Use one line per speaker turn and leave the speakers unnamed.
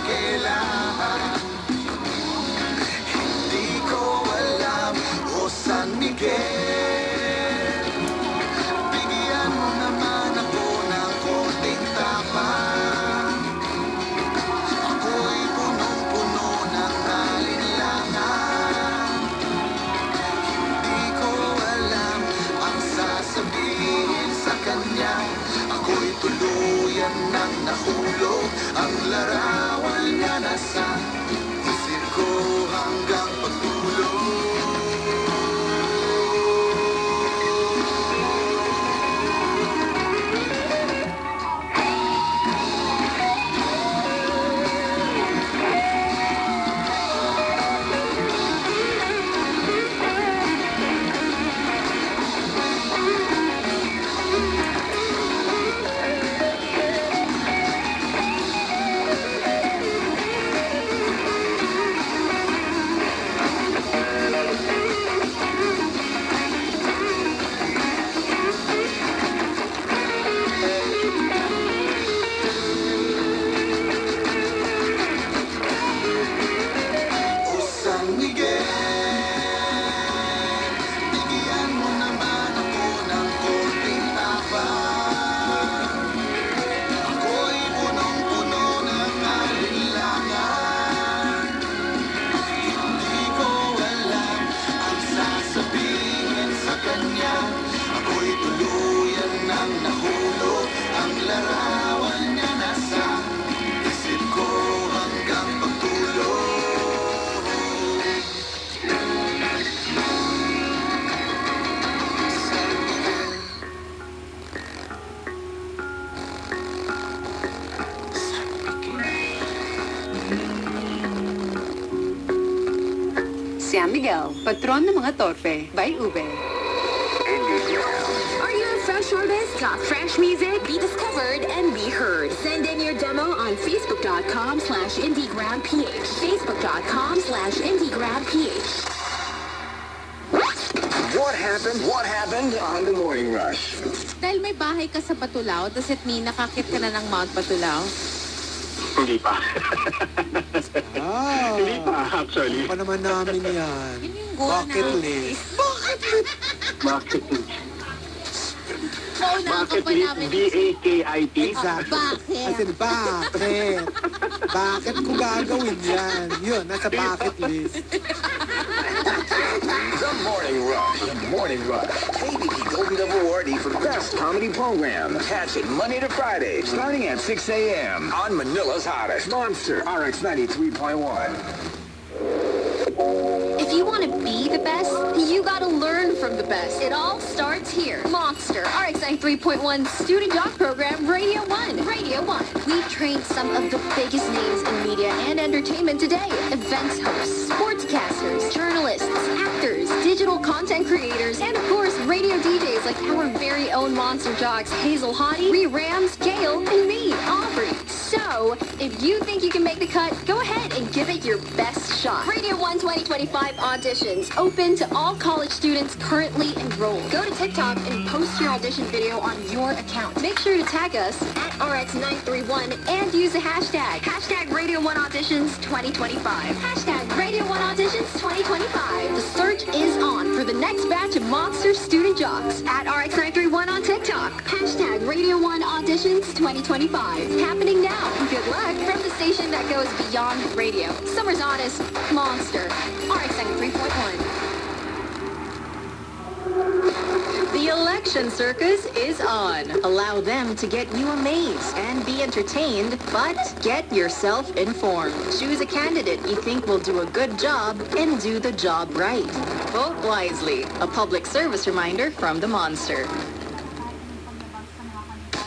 kailan. Hindi ko alam o San Miguel. Bigyan mo naman ako ng konting tapang. Ako'y punong-puno ng alinlangan. Hindi ko alam ang sasabihin sa kanya. Ako'y tuluyan ng nahulog. Ang larawan niya nasa isip ko hanggang pagtulog.
San Miguel, patron ng mga torpe, by Ube.
Are you a fresh artist? Got fresh music? Be discovered and be heard. Send in your demo on facebook.com/indiegramph. facebook.com/indiegramph.
What happened? What happened on the morning rush?
Dahil may bahay ka sa Patulao, does it mean nakakit ka na ng Mount Patulao?
Hindi pa.
Ah,
Hindi pa, actually.
pa naman namin yan.
Yun yung goal
Bucket
namin.
list.
Bakit?
Naunahan ka
Bakit
pa namin.
B-A-K-I-T?
Exactly.
Bakit?
As in, bakit? Bakit ko gagawin yan? Yun, nasa bucket list.
The Morning Rush. The Morning Rush. ABT Golden Dove Awardee for Best Comedy Program. Catch it Monday to Friday, starting at 6 a.m. on Manila's hottest Monster RX 93.1.
If you want to be the best, you gotta learn from the best. It all starts here. Monster RX 93.1 Student Job Program, Radio 1. Radio 1. We've trained some of the biggest names in media and entertainment today. Events hosts, sportscasters, journalists, actors, digital content creators, and of course, radio DJs like our very own Monster Jocks, Hazel Hottie, Ree Rams, Gail, and me, Aubrey. So, if you think you can make the cut, go ahead and give it your best shot. Radio 1 2025 auditions open to all college students currently enrolled. Go to TikTok and post your audition video on your account. Make sure to tag us at RX931 and use the hashtag Radio 1 Auditions 2025. Hashtag Radio 1 Auditions 2025. The search is on for the next batch of Monster Student Jocks at RX931 on TikTok. Hashtag Radio 1 Auditions 2025. Happening now. Good luck from the station that goes beyond radio. Summer's Honest, Monster, RX93.1.
The election circus is on. Allow them to get you amazed and be entertained, but get yourself informed. Choose a candidate you think will do a good job and do the job right. Vote wisely. A public service reminder from the Monster.